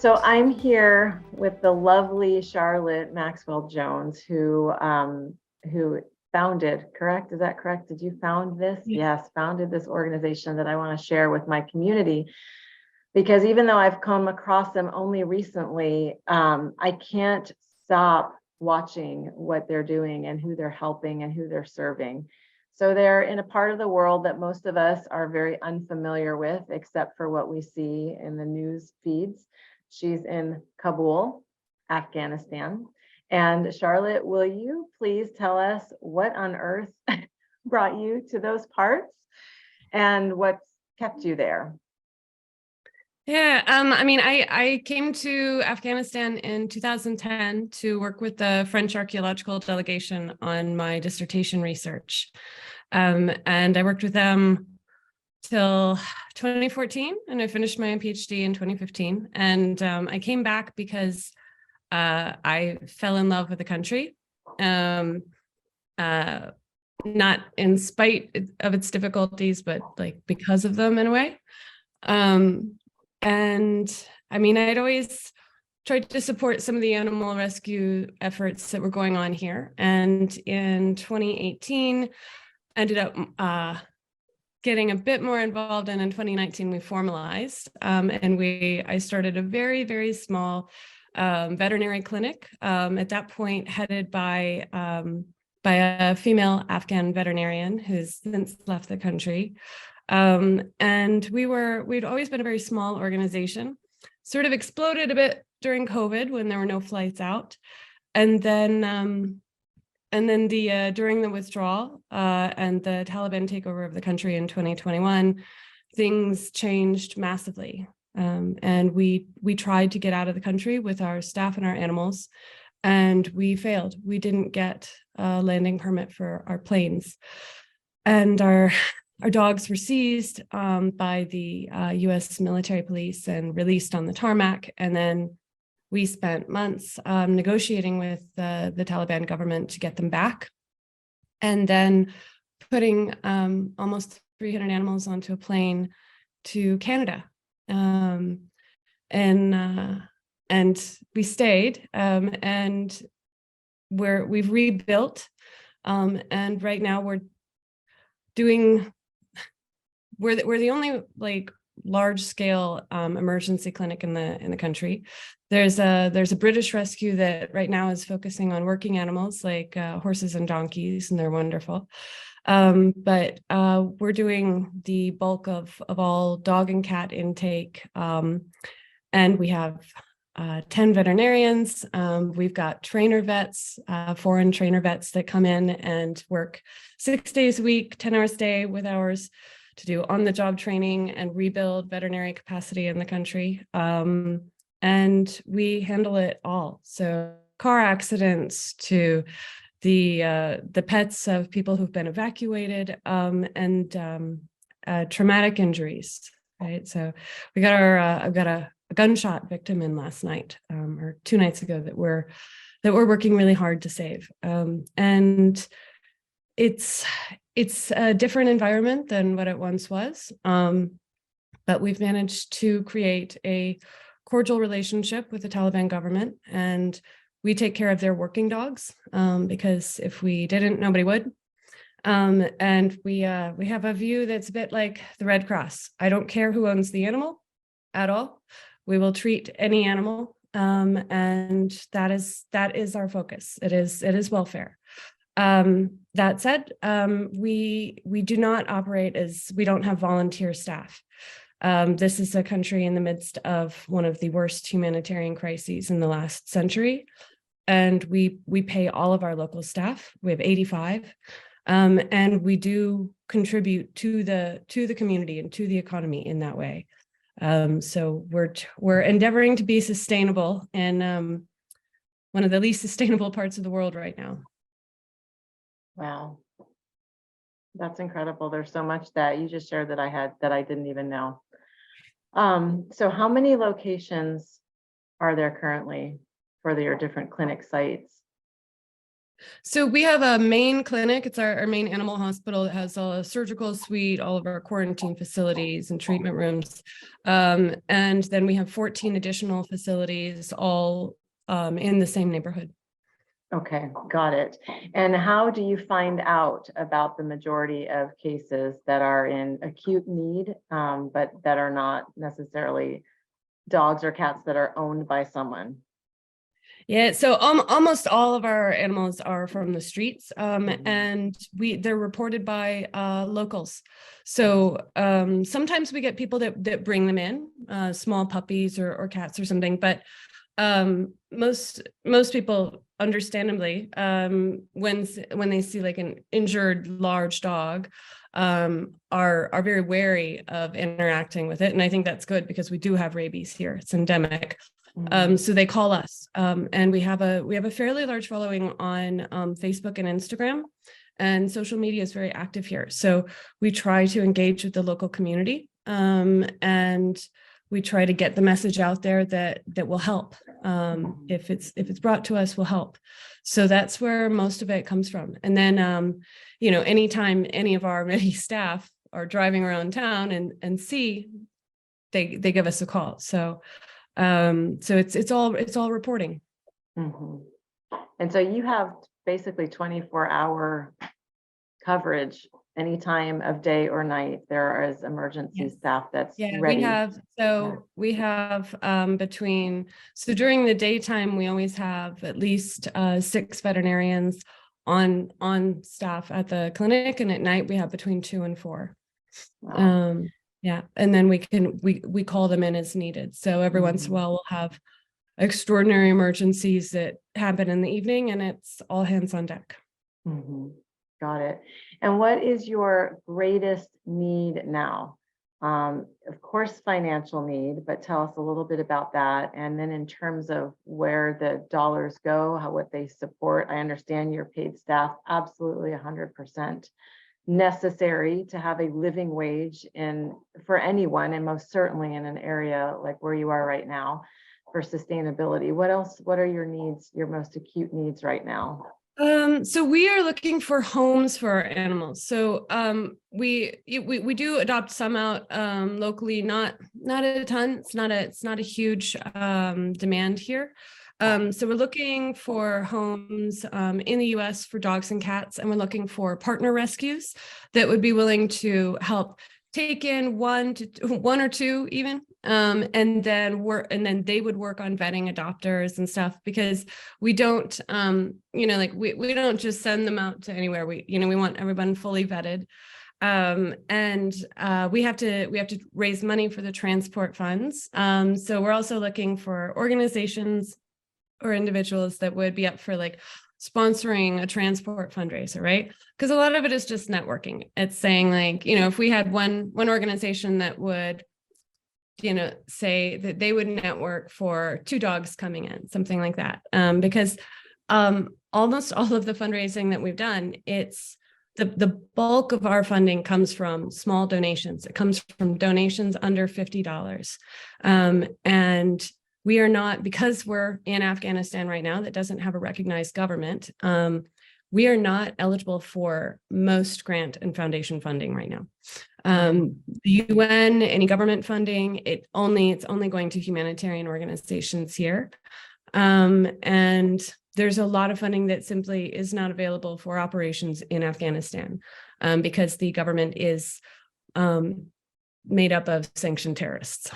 So I'm here with the lovely Charlotte Maxwell-Jones, who founded, correct? Is that correct? Did you found this? Yeah. Yes, founded this organization that I want to share with my community. Because even though I've come across them only recently, I can't stop watching what they're doing and who they're helping and who they're serving. So they're in a part of the world that most of us are very unfamiliar with, except for what we see in the news feeds. She's in Kabul, Afghanistan. And Charlotte, will you please tell us what on earth brought you to those parts and what's kept you there? I came to Afghanistan in 2010 to work with the French archaeological delegation on my dissertation research. And I worked with them till 2014, and I finished my PhD in 2015. And I came back because I fell in love with the country, not in spite of its difficulties, but like because of them in a way. I'd always tried to support some of the animal rescue efforts that were going on here. And in 2018, ended up getting a bit more involved. And in 2019, we formalized. I started a very, very small veterinary clinic, at that point headed by a female Afghan veterinarian who's since left the country. And we'd always been a very small organization, sort of exploded a bit during COVID when there were no flights out. And then during the withdrawal and the Taliban takeover of the country in 2021, things changed massively. And we tried to get out of the country with our staff and our animals, and we failed. We didn't get a landing permit for our planes. And our dogs were seized by the US military police and released on the tarmac. And then we spent months negotiating with the Taliban government to get them back. And then putting almost 300 animals onto a plane to Canada. And we stayed, and we've rebuilt. And right now we're the only large scale emergency clinic in the country. There's a British rescue that right now is focusing on working animals like horses and donkeys, and they're wonderful. But we're doing the bulk of all dog and cat intake, and we have 10 veterinarians. We've got trainer vets, foreign trainer vets that come in and work 6 days a week, 10 hours a day with ours to do on-the-job training and rebuild veterinary capacity in the country. And we handle it all. So car accidents to the pets of people who've been evacuated, and traumatic injuries, right? So we got I've got a gunshot victim in last night, or 2 nights ago, that we're working really hard to save. And it's a different environment than what it once was, but we've managed to create a cordial relationship with the Taliban government, and we take care of their working dogs, because if we didn't, nobody would. And we have a view that's a bit like the Red Cross. I don't care who owns the animal at all. We will treat any animal, and that is our focus. It is welfare. That said, we do not operate we don't have volunteer staff. This is a country in the midst of one of the worst humanitarian crises in the last century, and we pay all of our local staff. We have 85, and we do contribute to the community and to the economy in that way. So we're endeavoring to be sustainable in one of the least sustainable parts of the world right now. Wow, that's incredible. There's so much that you just shared that I didn't even know. So how many locations are there currently for your different clinic sites? So we have a main clinic. It's our main animal hospital. It has a surgical suite, all of our quarantine facilities and treatment rooms. And then we have 14 additional facilities, all in the same neighborhood. Okay, got it. And how do you find out about the majority of cases that are in acute need, but that are not necessarily dogs or cats that are owned by someone? Yeah, so almost all of our animals are from the streets, and they're reported by locals. So sometimes we get people that bring them in, small puppies or cats or something. But most people, understandably, when they see like an injured large dog, are very wary of interacting with it, and I think that's good because we do have rabies here; it's endemic. So they call us, and we have a fairly large following on Facebook and Instagram, and social media is very active here. So we try to engage with the local community, and we try to get the message out there that will help. If it's brought to us, will help. So that's where most of it comes from. And then, anytime any of our many staff are driving around town and see, they give us a call. So it's all reporting. And so you have basically 24-hour coverage any time of day or night. There is emergency staff that's ready. We have during the daytime we always have at least 6 veterinarians on staff at the clinic, and at night we have between 2 and 4. Wow. Yeah, and then we call them in as needed. So every once in a while we'll have extraordinary emergencies that happen in the evening, and it's all hands on deck. Got it. And what is your greatest need now? Of course, financial need, but tell us a little bit about that. And then in terms of where the dollars go, what they support, I understand your paid staff, absolutely 100%. Necessary to have a living wage for anyone, and most certainly in an area like where you are right now for sustainability. What else? What are your needs, your most acute needs right now? So we are looking for homes for our animals. So we do adopt some out locally, not a ton. It's not a huge demand here. So we're looking for homes in the US for dogs and cats, and we're looking for partner rescues that would be willing to help take in one or two even, and then they would work on vetting adopters and stuff, because we don't we don't just send them out to anywhere. We want everyone fully vetted. And we have to raise money for the transport funds. So we're also looking for organizations or individuals that would be up for like sponsoring a transport fundraiser, right? Because a lot of it is just networking. It's saying like, if we had one organization that would, say that they would network for 2 dogs coming in, something like that. Because almost all of the fundraising that we've done, it's the bulk of our funding comes from small donations. It comes from donations under $50. And we are not, because we're in Afghanistan right now that doesn't have a recognized government, we are not eligible for most grant and foundation funding right now. The UN, any government funding, it's only going to humanitarian organizations here. And there's a lot of funding that simply is not available for operations in Afghanistan, because the government is made up of sanctioned terrorists.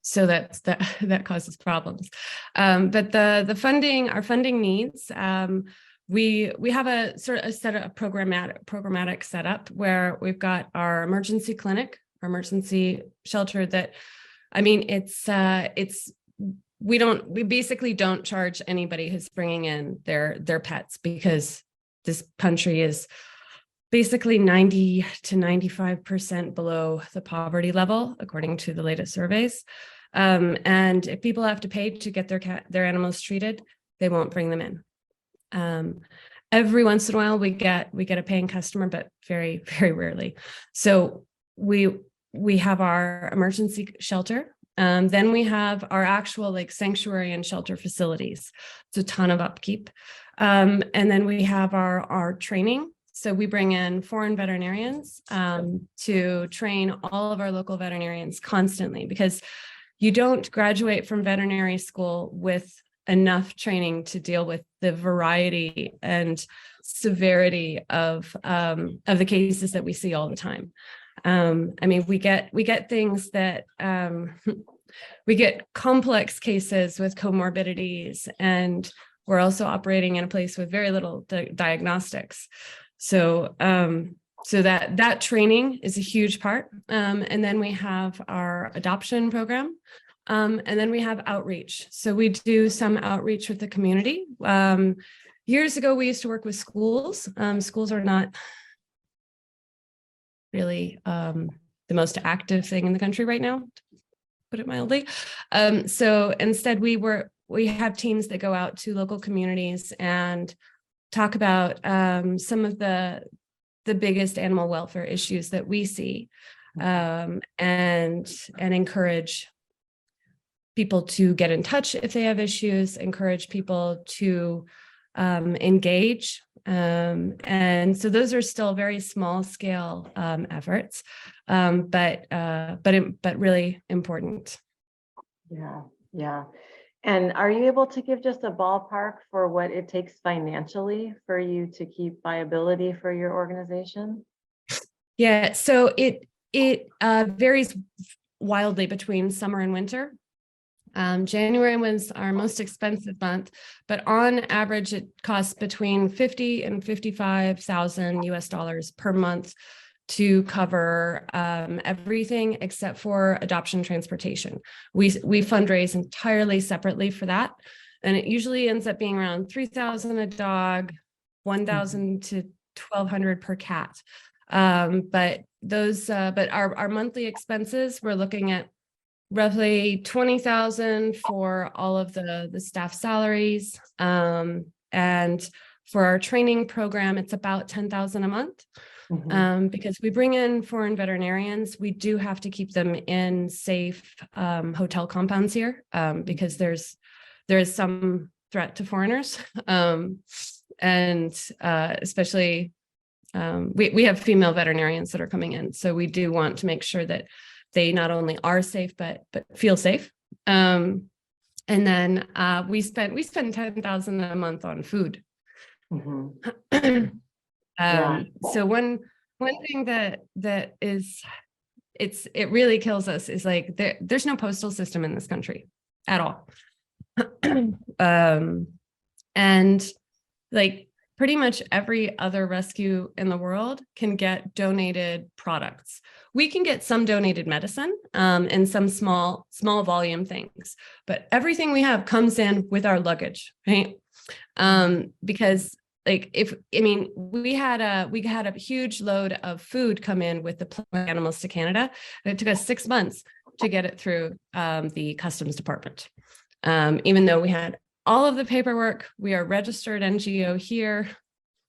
So that causes problems. But the funding, our funding needs, we have a programmatic setup where we've got our emergency clinic, our emergency shelter that, we basically don't charge anybody who's bringing in their pets, because this country is basically 90 to 95% below the poverty level, according to the latest surveys. And if people have to pay to get their animals treated, they won't bring them in. Every once in a while we get a paying customer, but very, very rarely. So we have our emergency shelter Then we have our actual like sanctuary and shelter facilities. It's a ton of upkeep. And then we have our training. So we bring in foreign veterinarians to train all of our local veterinarians constantly, because you don't graduate from veterinary school with enough training to deal with the variety and severity of the cases that we see all the time. I mean, we get things that we get complex cases with comorbidities, and we're also operating in a place with very little diagnostics. So that training is a huge part. And then we have our adoption program. And then we have outreach. So we do some outreach with the community. Years ago, we used to work with schools. Schools are not really the most active thing in the country right now, to put it mildly. So instead, we have teams that go out to local communities and talk about some of the biggest animal welfare issues that we see, and encourage people to get in touch if they have issues, encourage people to engage. And so those are still very small scale efforts, but really important. Yeah. And are you able to give just a ballpark for what it takes financially for you to keep viability for your organization? Yeah, so it varies wildly between summer and winter. January was our most expensive month, but on average, it costs between $50,000 and $55,000 US per month to cover everything except for adoption transportation. We fundraise entirely separately for that, and it usually ends up being around $3,000 a dog, $1,000 to $1,200 per cat. But our monthly expenses, we're looking at roughly $20,000 for all of the staff salaries, and for our training program, it's about $10,000 a month. Because we bring in foreign veterinarians, we do have to keep them in safe hotel compounds here, because there is some threat to foreigners, and especially we have female veterinarians that are coming in, so we do want to make sure that they not only are safe but feel safe. And then we spend $10,000 a month on food. So one thing that is it really kills us is like there's no postal system in this country at all. And like pretty much every other rescue in the world can get donated products. We can get some donated medicine, and some small volume things, but everything we have comes in with our luggage, right? Because we had a huge load of food come in with the plant animals to Canada, and it took us 6 months to get it through the customs department. Even though we had all of the paperwork, we are registered NGO here,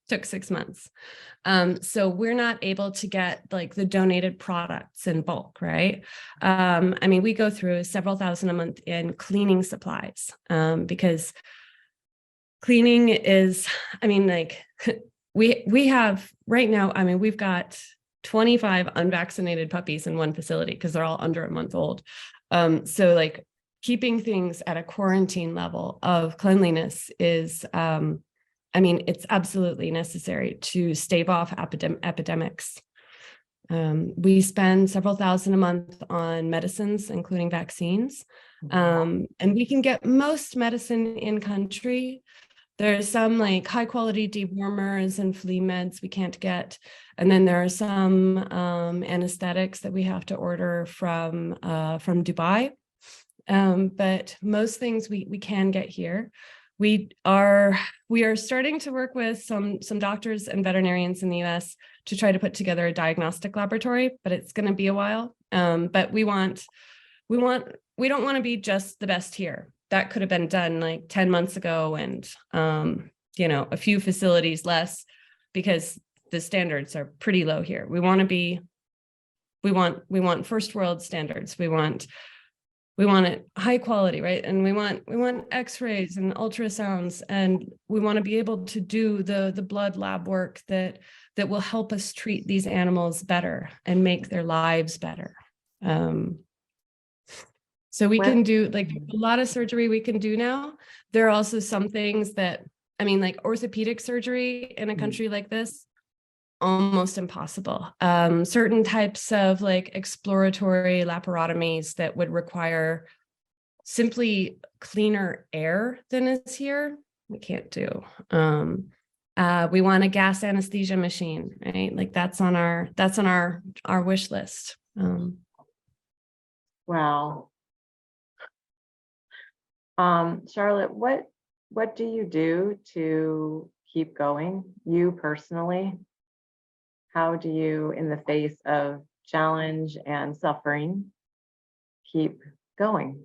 took 6 months. So we're not able to get like the donated products in bulk, right? We go through several thousand a month in cleaning supplies, because cleaning is, we have right now, we've got 25 unvaccinated puppies in one facility because they're all under a month old. So like keeping things at a quarantine level of cleanliness is, it's absolutely necessary to stave off epidemics. We spend several thousand a month on medicines, including vaccines. And we can get most medicine in country. There's some like high quality dewormers and flea meds we can't get. And then there are some anesthetics that we have to order from Dubai. But most things we can get here. We are starting to work with some doctors and veterinarians in the US to try to put together a diagnostic laboratory, but it's going to be a while. But we don't want to be just the best here. That could have been done like 10 months ago, and a few facilities less, because the standards are pretty low here. We want first world standards. We want we want it high quality, right? And we want x-rays and ultrasounds, and we want to be able to do the blood lab work that will help us treat these animals better and make their lives better. So we can do like a lot of surgery we can do now. There are also some things that, I mean, like orthopedic surgery in a country like this, almost impossible. Certain types of like exploratory laparotomies that would require simply cleaner air than is here, we can't do. We want a gas anesthesia machine, right? Like that's on our wish list. Wow. Charlotte, what do you do to keep going, you personally? How do you, in the face of challenge and suffering, keep going?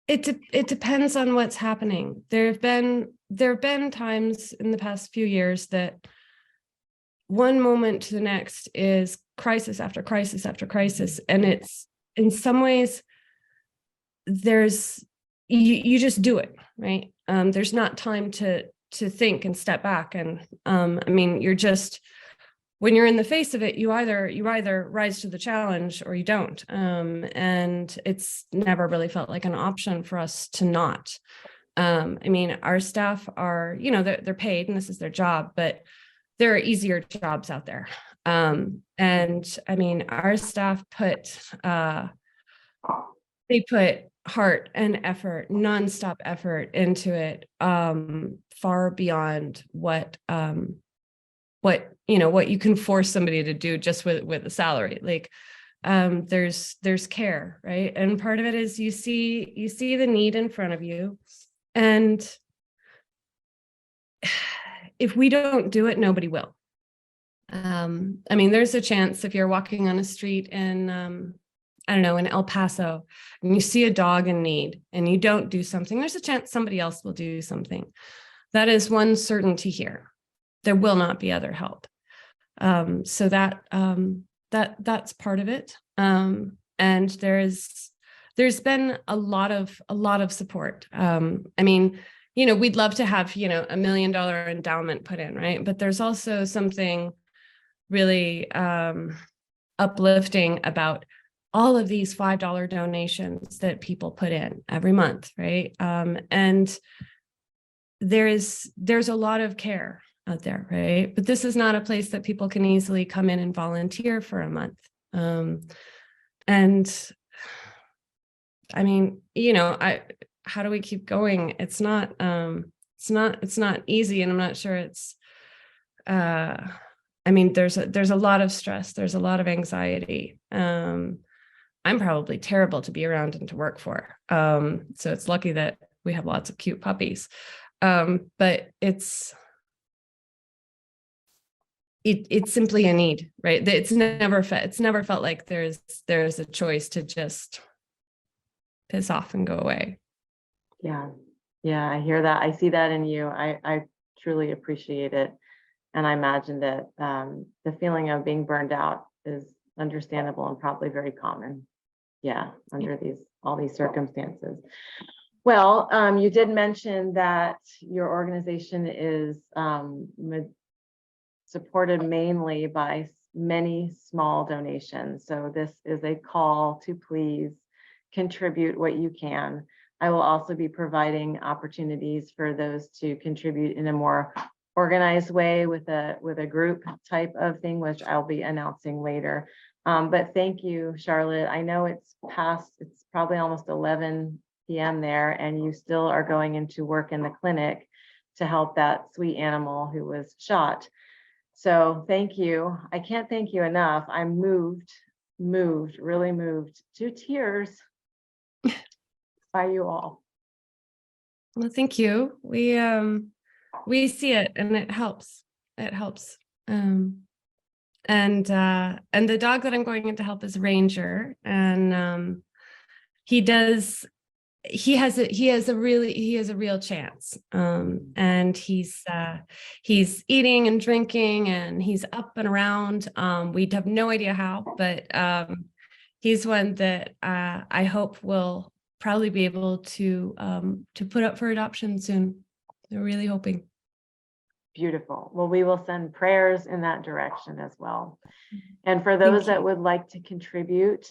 It depends on what's happening. There have been times in the past few years that one moment to the next is crisis after crisis after crisis, and it's in some ways you just do it, right? There's not time to think and step back, and I mean, when you're in the face of it, you either rise to the challenge or you don't, and it's never really felt like an option for us to not. I mean, our staff are, they're paid and this is their job, but there are easier jobs out there. And I mean, our staff put heart and effort, nonstop effort into it, far beyond what you can force somebody to do just with a salary. Like, there's care, right? And part of it is you see the need in front of you, and if we don't do it, nobody will. I mean, there's a chance if you're walking on a street in, I don't know, in El Paso, and you see a dog in need and you don't do something, there's a chance somebody else will do something. That is one certainty here. There will not be other help. So that's part of it. And there's been a lot of support. I mean, we'd love to have, $1 million endowment put in, right? But there's also something really uplifting about all of these $5 donations that people put in every month, right? And there's a lot of care out there, right? But this is not a place that people can easily come in and volunteer for a month. And I mean, how do we keep going? It's not easy, and I'm not sure it's, I mean, there's a lot of stress. There's a lot of anxiety. I'm probably terrible to be around and to work for. So it's lucky that we have lots of cute puppies. But it's simply a need, right? It's never felt like there's a choice to just piss off and go away. Yeah, I hear that. I see that in you. I truly appreciate it. And I imagine that the feeling of being burned out is understandable and probably very common. Yeah, under all these circumstances. Well, you did mention that your organization is supported mainly by many small donations. So this is a call to please contribute what you can. I will also be providing opportunities for those to contribute in a more organized way with a group type of thing, which I'll be announcing later. But thank you, Charlotte. I know it's probably almost 11 p.m. there, and you still are going into work in the clinic to help that sweet animal who was shot. So thank you. I can't thank you enough. I'm really moved to tears by you all. Well, thank you. We see it, and it helps. It helps. And the dog that I'm going in to help is Ranger, and he does he has a real chance. And he's eating and drinking, and he's up and around. We have no idea how, but he's one that I hope will probably be able to put up for adoption soon. We're really hoping. Beautiful. Well, we will send prayers in that direction as well. And for those that would like to contribute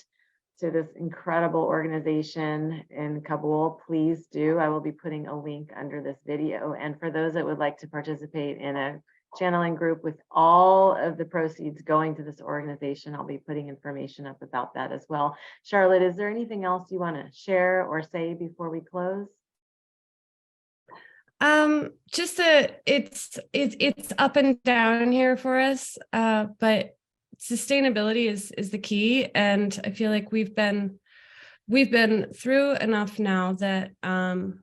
to this incredible organization in Kabul, please do. I will be putting a link under this video. And for those that would like to participate in a channeling group with all of the proceeds going to this organization, I'll be putting information up about that as well. Charlotte, is there anything else you want to share or say before we close? Just that it's up and down here for us, but sustainability is the key. And I feel like we've been through enough now that no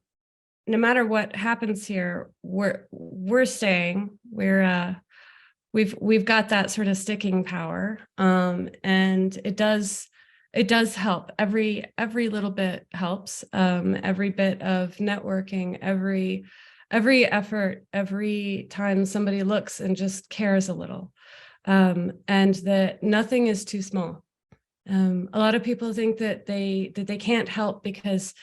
matter what happens here, we're staying. We've got that sort of sticking power. And it does help. Every little bit helps. Every bit of networking, every effort, every time somebody looks and just cares a little. And that nothing is too small. A lot of people think that they can't help because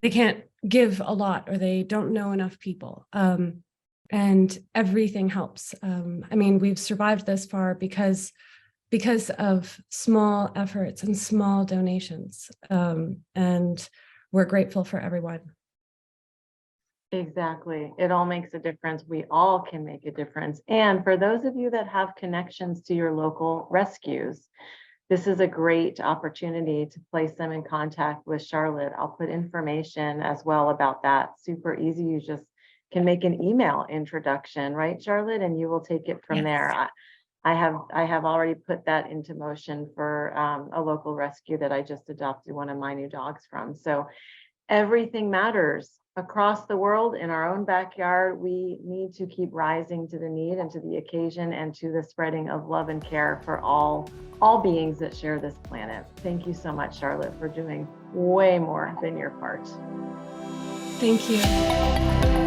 they can't give a lot or they don't know enough people. And everything helps. I mean, we've survived this far because of small efforts and small donations. And we're grateful for everyone. Exactly. It all makes a difference. We all can make a difference. And for those of you that have connections to your local rescues, this is a great opportunity to place them in contact with Charlotte. I'll put information as well about that. Super easy. You just can make an email introduction, right, Charlotte? And you will take it from there. I have already put that into motion for a local rescue that I just adopted one of my new dogs from. So everything matters across the world. In our own backyard, we need to keep rising to the need and to the occasion and to the spreading of love and care for all beings that share this planet. Thank you so much, Charlotte, for doing way more than your part. Thank you.